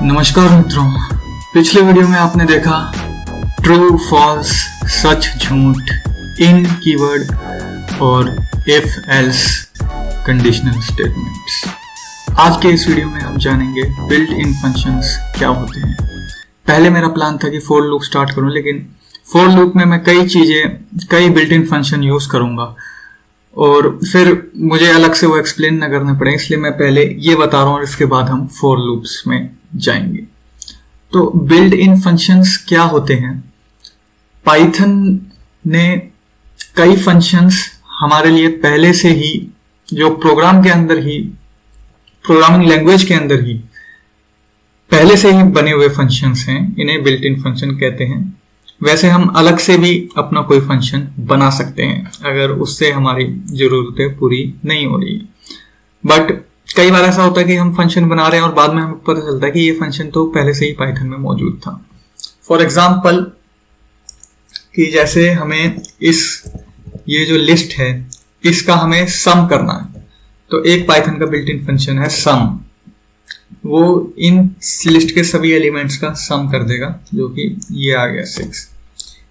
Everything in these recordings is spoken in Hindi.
नमस्कार मित्रों, पिछले वीडियो में आपने देखा ट्रू, फॉल्स, सच, झूठ, इन कीवर्ड और इफ एल्स कंडीशनल स्टेटमेंट्स। आज के इस वीडियो में हम जानेंगे बिल्ट इन फंक्शंस क्या होते हैं। पहले मेरा प्लान था कि फॉर लूप स्टार्ट करूं, लेकिन फॉर लूप में मैं कई बिल्ट इन फंक्शन यूज करूंगा और फिर मुझे अलग से वो एक्सप्लेन ना करने पड़े, इसलिए मैं पहले ये बता रहा हूँ और इसके बाद हम फॉर लूप्स में जाएंगे। तो बिल्ट इन फंक्शंस क्या होते हैं? पाइथन ने कई फंक्शंस हमारे लिए पहले से ही, जो प्रोग्रामिंग लैंग्वेज के अंदर ही पहले से ही बने हुए फंक्शंस हैं, इन्हें बिल्ट इन फंक्शन कहते हैं। वैसे हम अलग से भी अपना कोई फंक्शन बना सकते हैं अगर उससे हमारी जरूरतें पूरी नहीं हो रही। बट कई बार ऐसा होता है कि हम फंक्शन बना रहे हैं और बाद में हमें पता चलता है कि ये फंक्शन तो पहले से ही पाइथन में मौजूद था। फॉर एग्जाम्पल कि जैसे हमें ये जो लिस्ट है इसका हमें सम करना है, तो एक पाइथन का बिल्ट इन फंक्शन है सम। वो इन लिस्ट के सभी एलिमेंट्स का सम कर देगा, जो कि ये आ गया 6।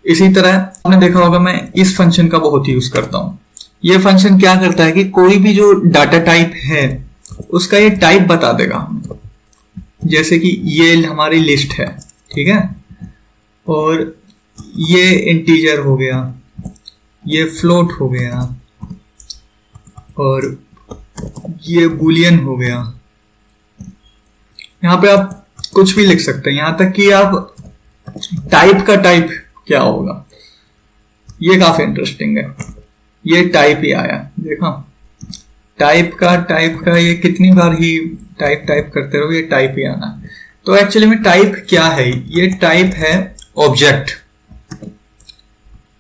इसी तरह आपने देखा होगा मैं इस फंक्शन का बहुत यूज करता हूं। ये फंक्शन क्या करता है कि कोई भी जो डाटा टाइप है उसका ये टाइप बता देगा हमें। जैसे कि ये हमारी लिस्ट है, ठीक है, और ये इंटीजर हो गया, ये फ्लोट हो गया और ये बूलियन हो गया। यहाँ पे आप कुछ भी लिख सकते हैं, यहां तक कि आप टाइप का टाइप क्या होगा, ये काफी इंटरेस्टिंग है। ये टाइप ही आया, देखा, टाइप का ये कितनी बार ही टाइप करते रहो, ये टाइप ही आना। तो एक्चुअली में टाइप क्या है? ये टाइप है ऑब्जेक्ट।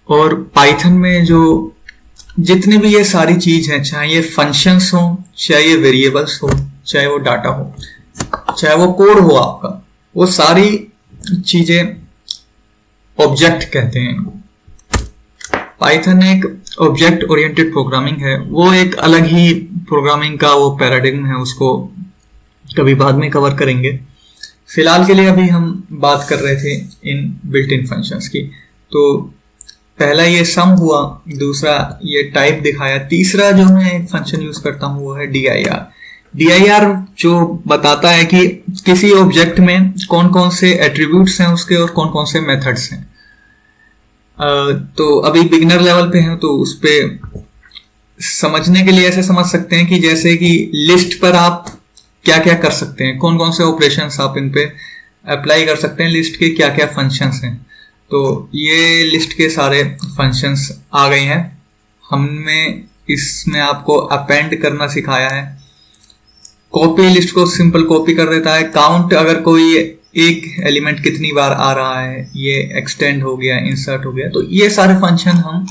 और पाइथन में जो जितनी भी ये सारी चीज है, चाहे ये फंक्शंस हो, चाहे ये वेरिएबल्स हो, चाहे वो डाटा हो, चाहे वो कोड हो आपका, वो सारी चीजें ऑब्जेक्ट कहते हैं। पाइथन एक ऑब्जेक्ट ओरिएंटेड प्रोग्रामिंग है, वो एक अलग ही प्रोग्रामिंग का वो पैराडिग्म है, उसको कभी बाद में कवर करेंगे। फिलहाल के लिए अभी हम बात कर रहे थे इन बिल्ट इन फंक्शंस की। तो पहला ये सम हुआ, दूसरा ये टाइप दिखाया, तीसरा जो मैं एक फंक्शन यूज करता हूं वो है dir। dir जो बताता है कि किसी ऑब्जेक्ट में कौन कौन से एट्रीब्यूट्स हैं उसके और कौन कौन से मेथड्स हैं। तो अभी बिगिनर लेवल पे हैं, तो उस पे समझने के लिए ऐसे समझ सकते हैं कि जैसे कि लिस्ट पर आप क्या क्या कर सकते हैं, कौन कौन से ऑपरेशंस आप इन पे अप्लाई कर सकते हैं, लिस्ट के क्या क्या फंक्शंस हैं। तो ये लिस्ट के सारे फंक्शंस आ गए हैं। हमने इसमें आपको अपेंड करना सिखाया है, कॉपी, लिस्ट को सिंपल कॉपी कर देता है, काउंट, अगर कोई एक एलिमेंट कितनी बार आ रहा है, ये एक्सटेंड हो गया, इंसर्ट हो गया। तो ये सारे फंक्शन हम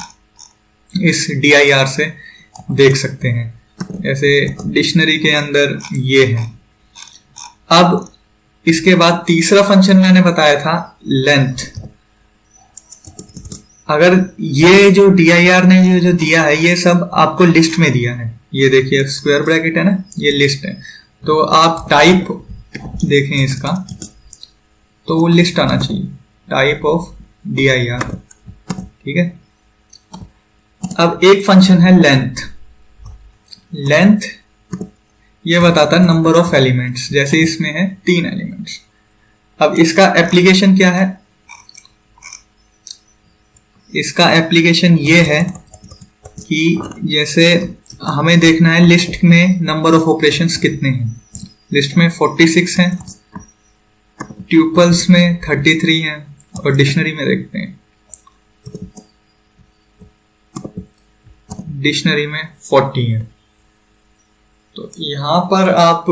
इस dir से देख सकते हैं। ऐसे डिक्शनरी के अंदर ये है। अब इसके बाद तीसरा फंक्शन मैंने बताया था लेंथ। अगर ये जो dir ने जो दिया है, ये सब आपको लिस्ट में दिया है, ये देखिए स्क्वायर ब्रैकेट है ना, ये लिस्ट है। तो आप टाइप देखें इसका, तो वो लिस्ट आना चाहिए, टाइप ऑफ dir, ठीक है। अब एक फंक्शन है लेंथ। लेंथ ये बताता है नंबर ऑफ एलिमेंट्स, जैसे इसमें है 3 एलिमेंट्स। अब इसका एप्लीकेशन क्या है? इसका एप्लीकेशन ये है कि जैसे हमें देखना है लिस्ट में नंबर ऑफ ऑपरेशंस कितने हैं। लिस्ट में 46 हैं, ट्यूपल्स में 33 हैं और डिक्शनरी में देखते हैं, डिक्शनरी में 40 हैं। तो यहां पर आप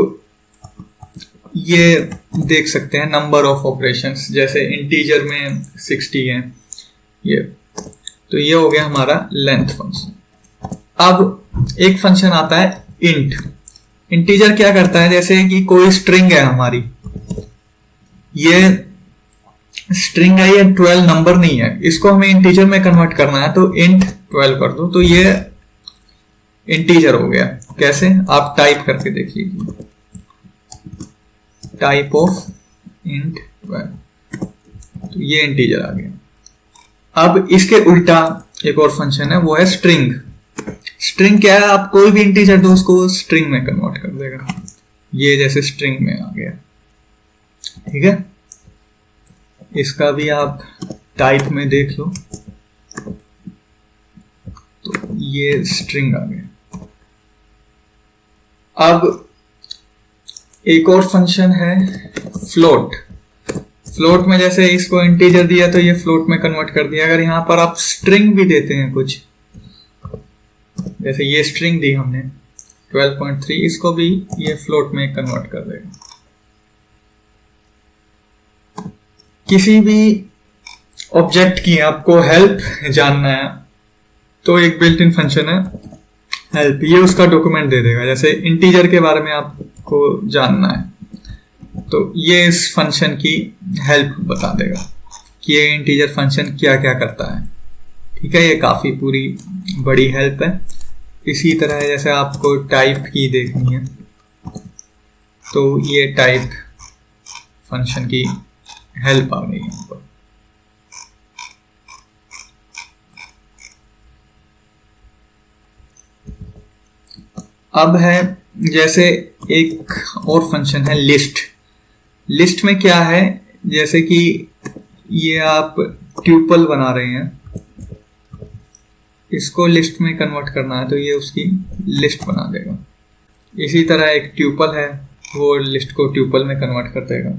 ये देख सकते हैं नंबर ऑफ ऑपरेशंस, जैसे इंटीजर में 60 हैं ये। तो ये हो गया हमारा लेंथ फंक्शन। अब एक फंक्शन आता है इंट। इंटीजर क्या करता है? जैसे कि कोई स्ट्रिंग है हमारी, ये स्ट्रिंग है, ये 12 नंबर नहीं है, इसको हमें इंटीजर में कन्वर्ट करना है, तो इंट 12 कर दो, तो ये इंटीजर हो गया। कैसे? आप टाइप करके देख लीजिए, टाइप ऑफ int 12, तो ये इंटीजर आ गया। अब इसके उल्टा एक और फंक्शन है, वो है स्ट्रिंग। स्ट्रिंग क्या है, आप कोई भी इंटीजर दो उसको स्ट्रिंग में कन्वर्ट कर देगा। ये जैसे स्ट्रिंग में आ गया, ठीक है। इसका भी आप टाइप में देख लो, तो ये स्ट्रिंग आ गया। अब एक और फंक्शन है फ्लोट। फ्लोट में जैसे इसको इंटीजर दिया तो ये फ्लोट में कन्वर्ट कर दिया। अगर यहां पर आप स्ट्रिंग भी देते हैं कुछ, जैसे ये स्ट्रिंग दी हमने 12.3, इसको भी ये फ्लोट में कन्वर्ट कर देगा। किसी भी ऑब्जेक्ट की आपको हेल्प जानना है तो एक बिल्ट इन फंक्शन है हेल्प, ये उसका डॉक्यूमेंट दे देगा। जैसे इंटीजर के बारे में आपको जानना है तो ये इस फंक्शन की हेल्प बता देगा कि ये इंटीजर फंक्शन क्या क्या करता है, ठीक है। ये काफी पूरी बड़ी हेल्प है। इसी तरह जैसे आपको टाइप की देखनी है तो ये टाइप फंक्शन की हेल्प आ गई यहाँ पर। अब है जैसे एक और फंक्शन है लिस्ट। लिस्ट में क्या है, जैसे कि ये आप ट्यूपल बना रहे हैं, इसको लिस्ट में कन्वर्ट करना है तो ये उसकी लिस्ट बना देगा। इसी तरह एक ट्यूपल है, वो लिस्ट को ट्यूपल में कन्वर्ट कर देगा।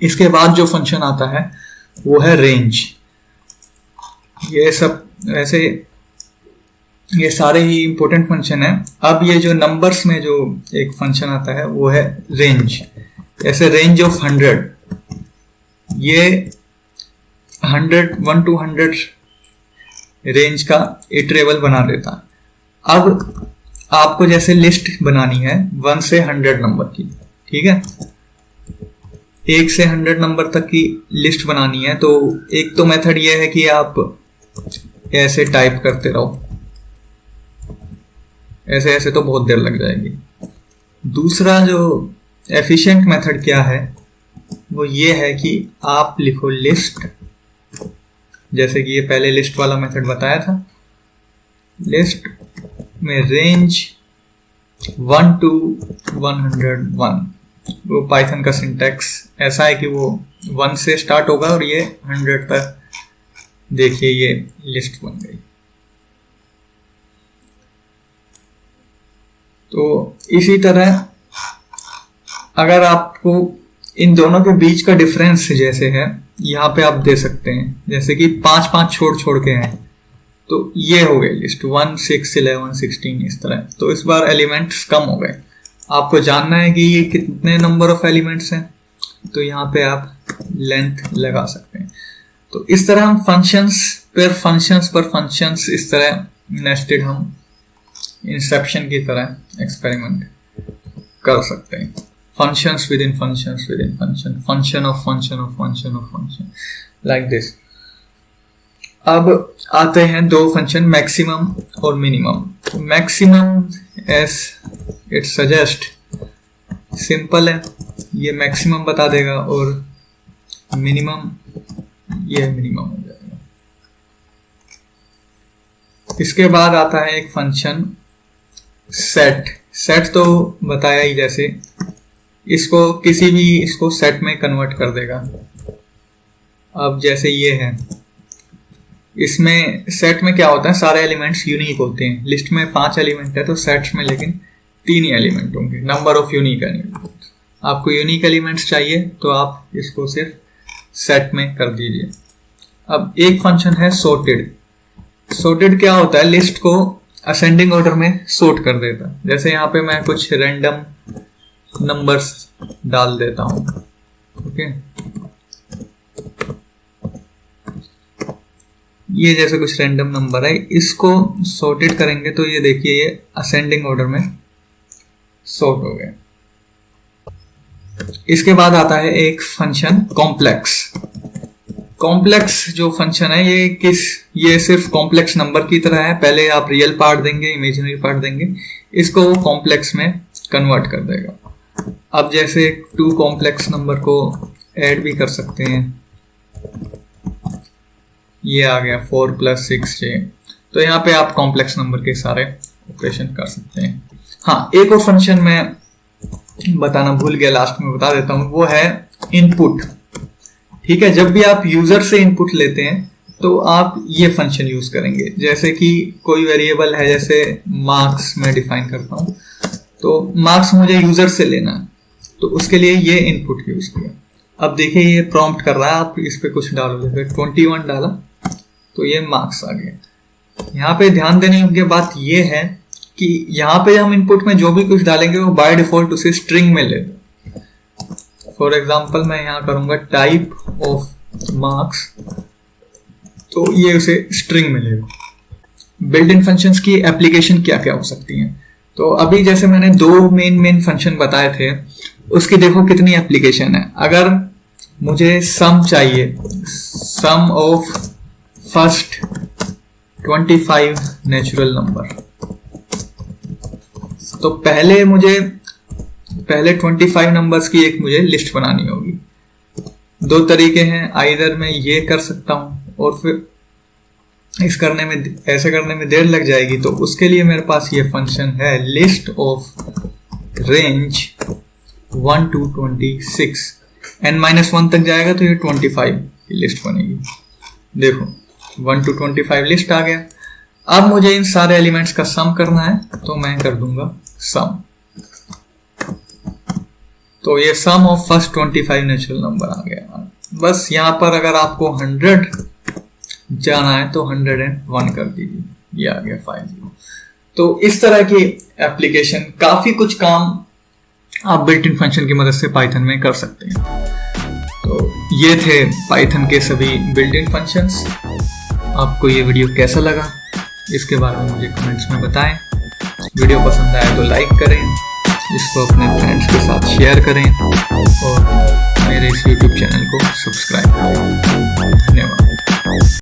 इसके बाद जो फंक्शन आता है वो है रेंज। ये सब ऐसे ये सारे ही इंपॉर्टेंट फंक्शन है। अब ये जो नंबर्स में जो एक फंक्शन आता है वो है रेंज। जैसे रेंज ऑफ 100, ये 1 to 100 रेंज का इटरेबल बना देता है। अब आपको जैसे लिस्ट बनानी है 1 से 100 नंबर की, ठीक है, 1 से 100 नंबर तक की लिस्ट बनानी है। तो एक तो मेथड ये है कि आप ऐसे टाइप करते रहो, ऐसे ऐसे तो बहुत देर लग जाएगी। दूसरा जो एफिशिएंट मेथड क्या है वो ये है कि आप लिखो लिस्ट, जैसे कि ये पहले लिस्ट वाला मेथड बताया था, लिस्ट में रेंज 1 to 101। वो पाइथन का सिंटैक्स ऐसा है कि वो 1 से स्टार्ट होगा और ये 100 तक, देखिए ये लिस्ट बन गई। तो इसी तरह अगर आपको इन दोनों के बीच का डिफरेंस जैसे है यहाँ पे आप दे सकते हैं, जैसे कि 5 छोड़ छोड़ के हैं तो ये हो गई लिस्ट 1, 6, 11, 16 इस तरह। तो इस बार एलिमेंट्स कम हो गए। आपको जानना है कि ये कितने नंबर ऑफ एलिमेंट्स हैं तो यहाँ पे आप लेंथ लगा सकते हैं। तो इस तरह हम फंक्शंस पर फंक्शंस इस तरह नेस्टेड हम इंसेप्शन की तरह एक्सपेरिमेंट कर सकते हैं। Functions with in function, function of function like this. अब आते हैं दो फंक्शन मैक्सिमम और minimum. Maximum age it suggest simple है, ये मैक्सिमम बता देगा, और मिनिमम ये मिनिमम हो जाएगा। इसके बाद आता है एक फंक्शन सेट तो बताया ही, जैसे इसको किसी भी इसको सेट में कन्वर्ट कर देगा। अब जैसे ये है, इसमें सेट में क्या होता है, सारे एलिमेंट्स यूनिक होते हैं। लिस्ट में 5 एलिमेंट है तो सेट्स में लेकिन 3 ही एलिमेंट होंगे, नंबर ऑफ यूनिक एलिमेंट। आपको यूनिक एलिमेंट्स चाहिए तो आप इसको सिर्फ सेट में कर दीजिए। अब एक फंक्शन है सॉर्टेड। सॉर्टेड क्या होता है, लिस्ट को असेंडिंग ऑर्डर में सॉर्ट कर देता है। जैसे यहाँ पे मैं कुछ रैंडम नंबर्स डाल देता हूं, ओके, ये जैसे कुछ रैंडम नंबर है, इसको सॉर्टेड करेंगे तो ये देखिए ये असेंडिंग ऑर्डर में सॉर्ट हो गया। इसके बाद आता है एक फंक्शन कॉम्प्लेक्स। कॉम्प्लेक्स जो फंक्शन है ये सिर्फ कॉम्प्लेक्स नंबर की तरह है। पहले आप रियल पार्ट देंगे, इमेजिनरी पार्ट देंगे, इसको वो कॉम्प्लेक्स में कन्वर्ट कर देगा। अब जैसे 2 कॉम्प्लेक्स नंबर को ऐड भी कर सकते हैं, ये आ गया 4 + 6j। तो यहाँ पे आप कॉम्प्लेक्स नंबर के सारे ऑपरेशन कर सकते हैं। हाँ, एक और फंक्शन मैं बताना भूल गया, लास्ट में बता देता हूँ, वो है इनपुट। ठीक है, जब भी आप यूजर से इनपुट लेते हैं तो आप ये फंक्शन यूज करेंगे। जैसे कि कोई वेरिएबल है, जैसे मार्क्स मैं डिफाइन करता हूँ, तो मार्क्स मुझे यूजर से लेना है, तो उसके लिए ये इनपुट यूज किया। अब देखिए ये प्रॉम्प्ट कर रहा है, आप इस पे कुछ डालो, जैसे 21 डाला तो ये मार्क्स आ गया। यहाँ पे ध्यान देने योग्य बात ये है कि यहाँ पे हम इनपुट में जो भी कुछ डालेंगे वो बाय डिफॉल्ट उसे स्ट्रिंग में ले लो। फॉर एग्जांपल मैं यहाँ करूंगा टाइप ऑफ मार्क्स, तो ये उसे स्ट्रिंग में लेगा। बिल्ट इन फंक्शंस की एप्लीकेशन क्या क्या हो सकती हैं, तो अभी जैसे मैंने 2 मेन फंक्शन बताए थे, उसकी देखो कितनी एप्लीकेशन है। अगर मुझे सम चाहिए, सम ऑफ फर्स्ट 25 नेचुरल नंबर, तो पहले 25 नंबर्स की एक मुझे लिस्ट बनानी होगी। 2 तरीके हैं, आइदर मैं ये कर सकता हूं और फिर ऐसे करने में देर लग जाएगी, तो उसके लिए मेरे पास ये फंक्शन है list of range 1 to 26, n-1 तक जाएगा तो ये 25 की लिस्ट बनेगी। देखो 1 to 25 लिस्ट आ गया। अब मुझे इन सारे एलिमेंट्स का सम करना है, तो मैं कर दूंगा सम, तो ये सम ऑफ फर्स्ट 25 नेचुरल नंबर आ गया। बस यहां पर अगर आपको 100 जाना है तो 101 कर दीजिए, ये आ गया 50। तो इस तरह की एप्लीकेशन, काफी कुछ काम आप बिल्ट इन फंक्शन की मदद से पाइथन में कर सकते हैं। तो ये थे पाइथन के सभी बिल्ट इन फंक्शंस। आपको ये वीडियो कैसा लगा इसके बारे में मुझे कमेंट्स में बताएं। वीडियो पसंद आए तो लाइक करें, इसको अपने फ्रेंड्स के साथ शेयर करें और